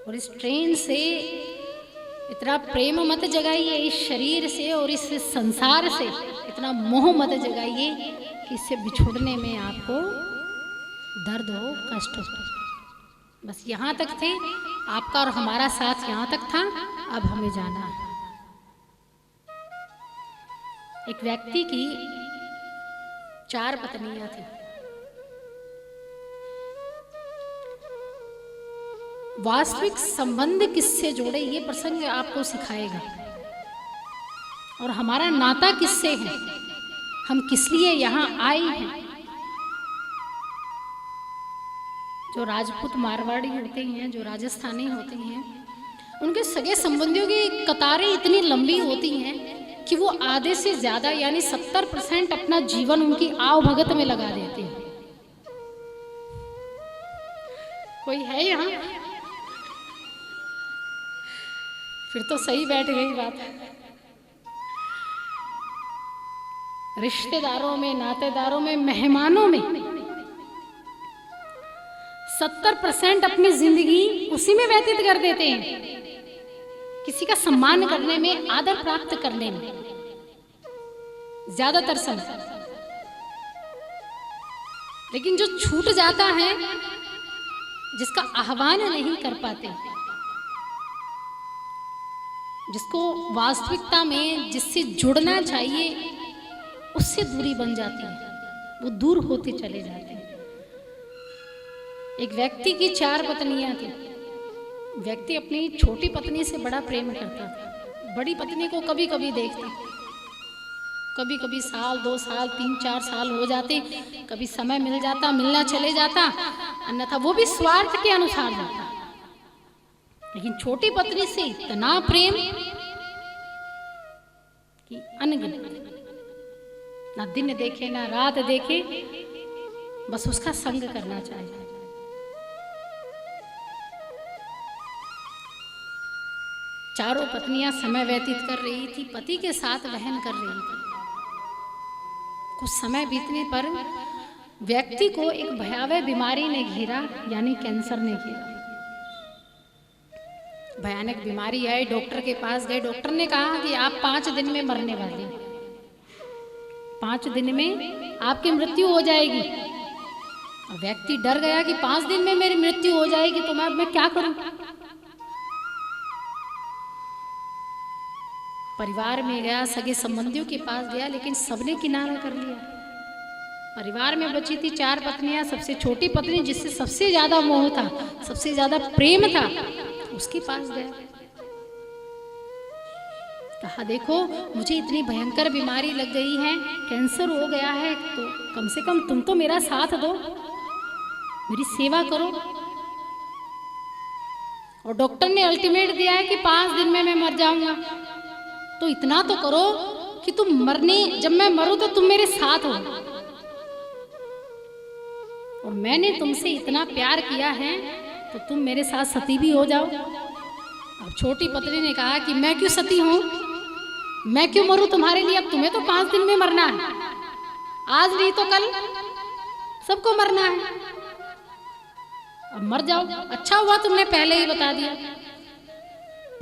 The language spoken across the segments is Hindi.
और इस ट्रेन से इतना प्रेम मत जगाइए, इस शरीर से और इस संसार से इतना मोह मत जगाइए कि इससे बिछुड़ने में आपको दर्द हो, कष्ट हो। बस यहाँ तक थे, आपका और हमारा साथ यहाँ तक था, अब हमें जाना है। एक व्यक्ति की 4 पत्नियां थी। वास्तविक संबंध किससे जोड़े, ये प्रसंग आपको सिखाएगा। और हमारा नाता किससे है, हम किस लिए यहाँ आए हैं। जो राजपूत मारवाड़ी होते हैं, जो राजस्थानी होते हैं, उनके सगे संबंधियों की कतारें इतनी लंबी होती हैं कि वो आधे से ज्यादा यानी 70% अपना जीवन उनकी आव भगत में लगा देते हैं। कोई है यहाँ? फिर तो सही बैठ गई बात। रिश्तेदारों में, नातेदारों में, मेहमानों में 70% अपनी जिंदगी उसी में व्यतीत कर देते हैं, किसी का सम्मान करने में, आदर प्राप्त करने में ज्यादातर समय। लेकिन जो छूट जाता है, जिसका आह्वान नहीं कर पाते, जिसको वास्तविकता में जिससे जुड़ना चाहिए उससे दूरी बन जाती है, वो दूर होते चले जाते हैं। एक व्यक्ति की 4 पत्नियां थी। व्यक्ति अपनी छोटी पत्नी से बड़ा प्रेम करता था। बड़ी पत्नी को कभी कभी देखता, कभी कभी साल 2 साल 3-4 साल हो जाते, कभी समय मिल जाता, मिलना चले जाता, अन्यथा वो भी स्वार्थ के अनुसार जाता। लेकिन छोटी पत्नी से इतना प्रेम कि अनगिनत, ना दिन देखे ना रात देखे, बस उसका संग करना चाहिए। चारों पत्नियां समय व्यतीत कर रही थी, पति के साथ वहन कर रही थी। कुछ समय बीतने पर व्यक्ति को एक भयावह बीमारी ने घेरा, यानी कैंसर ने घेरा। भयानक बीमारी आई, डॉक्टर के पास गए। डॉक्टर ने कहा कि आप 5 दिन में मरने वाले हैं, 5 दिन में आपकी मृत्यु हो जाएगी। और व्यक्ति डर गया कि 5 दिन में मेरी मृत्यु हो जाएगी तो मैं क्या करूं। परिवार में गया, सगे संबंधियों के पास गया, लेकिन सबने किनारा कर लिया। परिवार में बची थी 4 पत्नियां। सबसे छोटी पत्नी, जिससे सबसे ज्यादा मोह था, सबसे ज्यादा प्रेम था, उसके पास गया। कहा, देखो मुझे इतनी भयंकर बीमारी लग गई है, कैंसर हो गया है, तो कम से कम तुम तो मेरा साथ दो, मेरी सेवा करो। और डॉक्टर ने अल्टीमेट दिया है कि 5 दिन में मैं मर जाऊंगा, तो इतना तो करो कि तुम मरने, जब मैं मरूं तो तुम मेरे साथ हो। और मैंने तुमसे इतना प्यार किया है तो तुम मेरे साथ सती भी हो जाओ। अब छोटी पत्नी ने कहा कि मैं क्यों सती हूं, मैं क्यों मरूं तुम्हारे लिए, अब तुम्हें तो 5 दिन में मरना है, आज नहीं तो कल सबको मरना है, अब मर जाओ। अच्छा हुआ तुमने पहले ही बता दिया,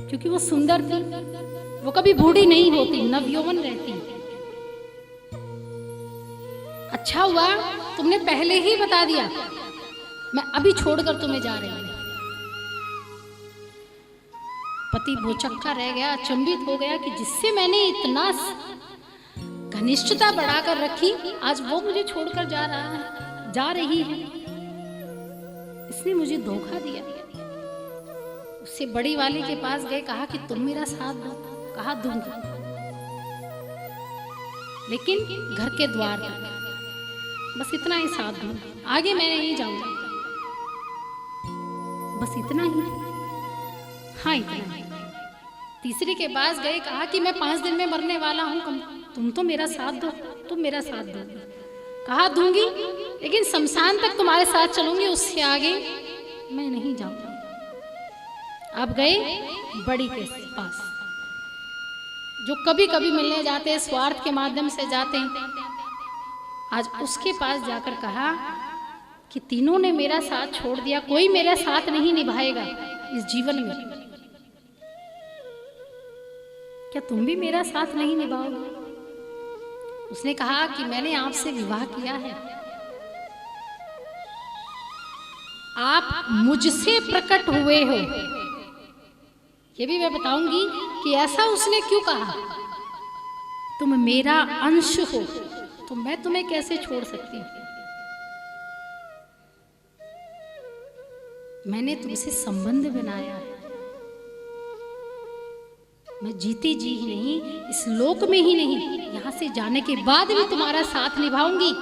क्योंकि वो सुंदर थी, वो कभी बूढ़ी नहीं होती, नवयौवन रहती। अच्छा हुआ तुमने पहले ही बता दिया, मैं अभी छोड़कर तुम्हें जा रही हूं। पति भौचक्का रह गया, अचंभित हो गया कि जिससे मैंने इतना घनिष्ठता बढ़ाकर रखी, आज वो मुझे छोड़कर जा रही है। इसने मुझे धोखा दिया। उससे बड़ी वाली के पास गए, कहा कि तुम मेरा साथ दो। कहा, दूंगी, लेकिन घर के द्वार तक, बस इतना ही साथ दूंगी, आगे मैं नहीं जाऊंगा, बस इतना ही। हाँ, इतना ही। तीसरे के पास गए, कहा कि मैं 5 दिन में मरने वाला हूं, तुम तो मेरा साथ दो, तुम मेरा साथ दो। कहा, दूंगी, लेकिन शमशान तक तुम्हारे साथ चलूंगी, उससे आगे मैं नहीं जाऊंगा। अब गए बड़ी के पास, जो कभी कभी मिलने जाते हैं, स्वार्थ के माध्यम से जाते हैं। आज उसके पास जाकर कहा कि तीनों ने मेरा साथ छोड़ दिया, कोई मेरा साथ नहीं निभाएगा, इस जीवन में, क्या तुम भी मेरा साथ नहीं निभाओगे? उसने कहा कि मैंने आपसे विवाह किया है, आप मुझसे प्रकट हुए हो। ये भी मैं बताऊंगी कि ऐसा उसने क्यों कहा। तुम मेरा अंश हो तो मैं तुम्हें कैसे छोड़ सकती हूं? मैंने तुमसे संबंध बनाया है। मैं जीती जी ही नहीं, इस लोक में ही नहीं, यहां से जाने के बाद भी तुम्हारा साथ निभाऊंगी।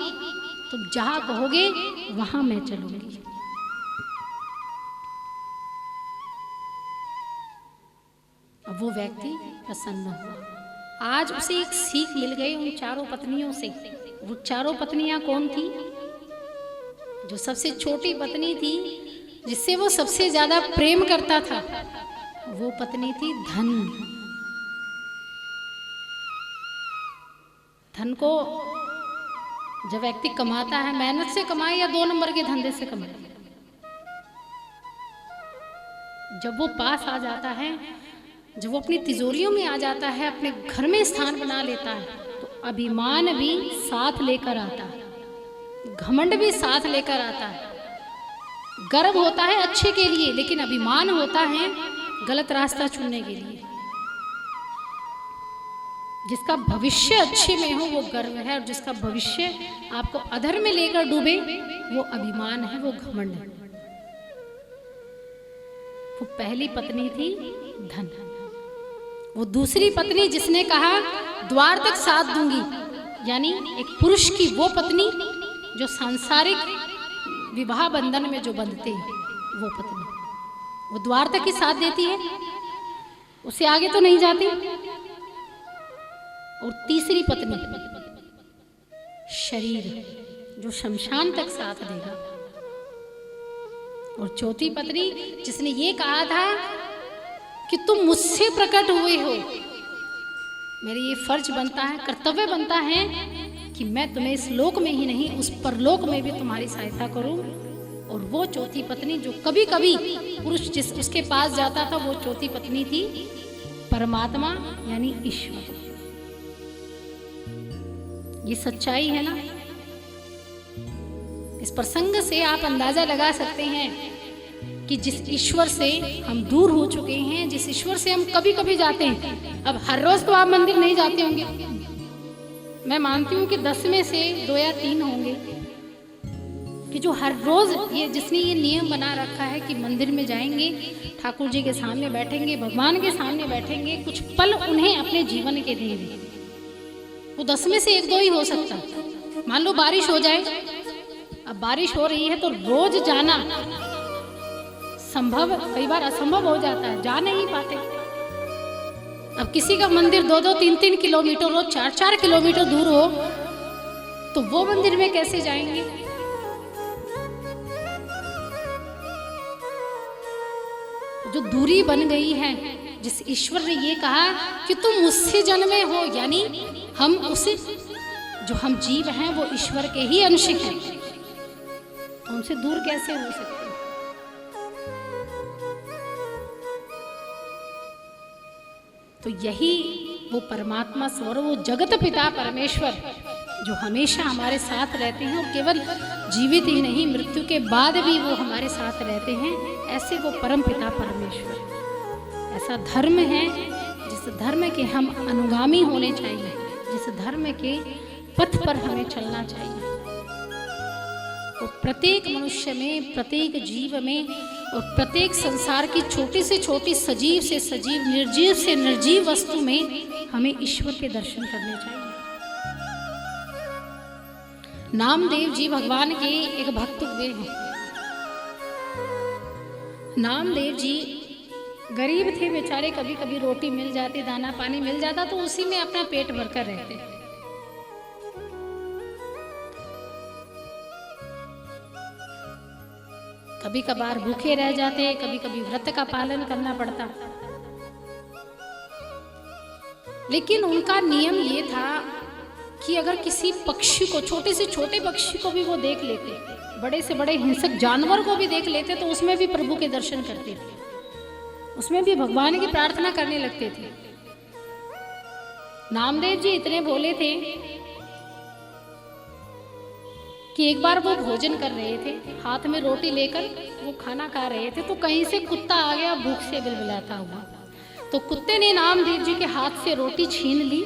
तुम जहां कहोगे वहां मैं चलूंगी। अब वो व्यक्ति प्रसन्न हुआ। आज उसे एक सीख मिल गई उन चारों पत्नियों से। वो चारों पत्नियां कौन थी? जो सबसे छोटी पत्नी थी, जिससे वो सबसे ज्यादा प्रेम करता था, वो पत्नी थी धन। धन को जब व्यक्ति कमाता है, मेहनत से कमाए या 2 नंबर के धंधे से कमाए, जब वो पास आ जाता है, जब वो अपनी तिजोरियों में आ जाता है, अपने घर में स्थान बना लेता है, तो अभिमान भी साथ लेकर आता है, घमंड भी साथ लेकर आता है। गर्व होता है अच्छे के लिए, लेकिन अभिमान होता है गलत रास्ता चुनने के लिए। जिसका भविष्य अच्छे में हो वो गर्व है, और जिसका भविष्य आपको अधर में लेकर डूबे वो अभिमान है, वो घमंड है। वो पहली पत्नी थी धन। वो दूसरी पत्नी जिसने कहा द्वार तक साथ दूंगी, यानी एक पुरुष की वो पत्नी जो सांसारिक विवाह बंधन में जो बंधते हैं, वो पत्नी, वो द्वार तक ही साथ देती है, उससे आगे तो नहीं जाती। और तीसरी पत्नी शरीर, जो शमशान तक साथ देगा। और चौथी पत्नी जिसने ये कहा था कि तुम मुझसे प्रकट हुए हो, मेरा ये फर्ज बनता है, कर्तव्य बनता है कि मैं तुम्हें इस लोक में ही नहीं, उस परलोक में भी तुम्हारी सहायता करूं। और वो चौथी पत्नी जो कभी कभी पुरुष जिस उसके पास जाता था, वो चौथी पत्नी थी परमात्मा, यानी ईश्वर। ये सच्चाई है ना। इस प्रसंग से आप अंदाजा लगा सकते हैं कि जिस ईश्वर से हम दूर हो चुके हैं, जिस ईश्वर से हम कभी कभी जाते हैं। अब हर रोज तो आप मंदिर नहीं जाते होंगे, मैं मानती हूँ कि 10 में से 2 या 3 होंगे कि जो हर रोज ये जिसने ये नियम बना रखा है कि मंदिर में जाएंगे, ठाकुर जी के सामने बैठेंगे, भगवान के सामने बैठेंगे, कुछ पल उन्हें अपने जीवन के देंगे। वो 10 में से 1-2 ही हो सकता। मान लो बारिश हो जाए, अब बारिश हो रही है तो रोज जाना संभव, कई बार असंभव हो जाता है, जा नहीं पाते। अब किसी का मंदिर 2-2, 3-3 किलोमीटर, रोज 4-4 किलोमीटर दूर हो, तो वो मंदिर में कैसे जाएंगे? जो दूरी बन गई है, जिस ईश्वर ने ये कहा कि तुम मुझसे जन्मे हो, यानी हम उसे, जो हम जीव हैं वो ईश्वर के ही अंश हैं, तो उनसे दूर कैसे हो सकते? तो यही वो परमात्मा स्वर, वो जगत पिता परमेश्वर जो हमेशा हमारे साथ रहते हैं, और केवल जीवित ही नहीं, मृत्यु के बाद भी वो हमारे साथ रहते हैं। ऐसे वो परम पिता परमेश्वर, ऐसा धर्म है जिस धर्म के हम अनुगामी होने चाहिए, जिस धर्म के पथ पर हमें चलना चाहिए। तो प्रत्येक मनुष्य में, प्रत्येक जीव में, और प्रत्येक संसार की छोटी से छोटी, सजीव से सजीव, निर्जीव से निर्जीव वस्तु में हमें ईश्वर के दर्शन करने चाहिए। नामदेव जी भगवान के एक भक्त हुए हैं। नामदेव जी गरीब थे बेचारे, कभी कभी रोटी मिल जाती, दाना पानी मिल जाता, तो उसी में अपना पेट भरकर रहते। कभी कभार भूखे रह जाते, कभी कभी व्रत का पालन करना पड़ता, लेकिन उनका नियम ये था कि अगर किसी पक्षी को, छोटे से छोटे पक्षी को भी वो देख लेते, बड़े से बड़े हिंसक जानवर को भी देख लेते, तो उसमें भी प्रभु के दर्शन करते थे। उसमें भी भगवान की प्रार्थना करने लगते थे। नामदेव जी इतने भोले थे कि एक बार वो भोजन कर रहे थे, हाथ में रोटी लेकर वो खाना खा रहे थे, तो कहीं से कुत्ता आ गया भूख से बिलबिलाता हुआ। तो कुत्ते ने नामदेव जी के हाथ से रोटी छीन ली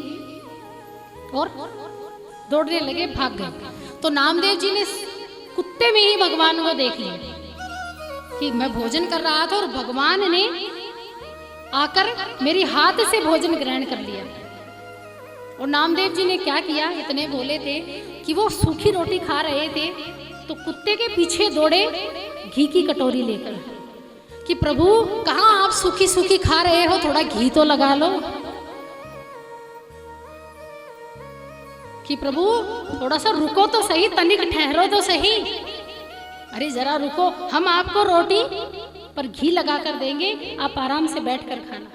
और दौड़ने लगे, भाग गए। तो नामदेव जी ने कुत्ते में ही भगवान को देख लिया कि मैं भोजन कर रहा था और भगवान ने आकर मेरी हाथ से भोजन ग्रहण कर लिया। और नामदेव जी ने क्या किया, इतने भोले थे कि वो सूखी रोटी खा रहे थे तो कुत्ते के पीछे दौड़े घी की कटोरी लेकर कि प्रभु कहाँ आप सूखी सूखी खा रहे हो, थोड़ा घी तो लगा लो। कि प्रभु थोड़ा सा रुको तो सही, तनिक ठहरो तो सही, अरे जरा रुको, हम आपको रोटी पर घी लगा कर देंगे, आप आराम से बैठ कर खाना।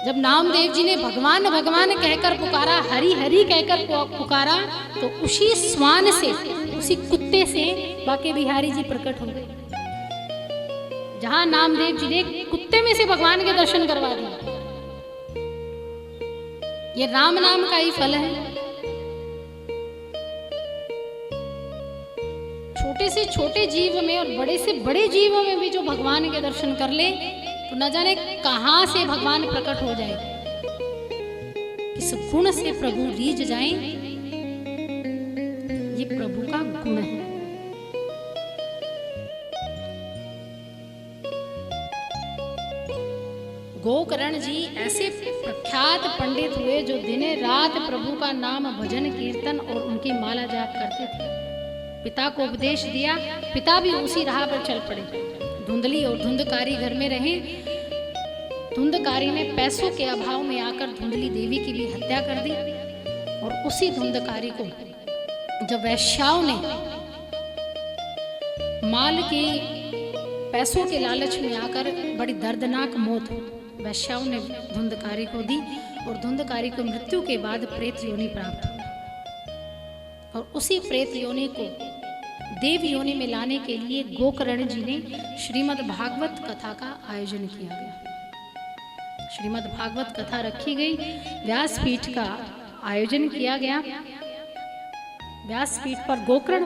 जब नामदेव जी ने भगवान भगवान कहकर पुकारा, हरि हरि कहकर पुकारा, तो उसी श्वान से, उसी कुत्ते से बाके बिहारी जी प्रकट हो गए। जहां नामदेव जी ने कुत्ते में से भगवान के दर्शन करवा दिए। ये राम नाम का ही फल है। छोटे से छोटे जीव में और बड़े से बड़े जीव में भी जो भगवान के दर्शन कर ले तो न जाने कहां से भगवान प्रकट हो जाए, किस गुण से प्रभु रीझ जाए। ये प्रभु का गुण है। गोकर्ण जी ऐसे प्रख्यात पंडित हुए जो दिन रात प्रभु का नाम भजन कीर्तन और उनकी माला जाप करते थे। पिता को उपदेश दिया, पिता भी उसी राह पर चल पड़े। धुंधली और धुंधकारी घर में रहे। धुंधकारी ने पैसों के अभाव में आकर धुंधली देवी की भी हत्या कर दी। और उसी धुंधकारी को जब वैश्याओं ने माल के पैसों के लालच में आकर बड़ी दर्दनाक मौत वैश्याओं ने धुंधकारी को दी और धुंधकारी को मृत्यु के बाद प्रेत योनि प्राप्त हुई। और उसी प्रेत योनि को देव योनि में लाने के लिए गोकर्ण जी ने श्रीमद् भागवत कथा का आयोजन किया गया। श्रीमद् भागवत कथा रखी गई, व्यासपीठ का आयोजन किया गया। व्यासपीठ पर गोकर्ण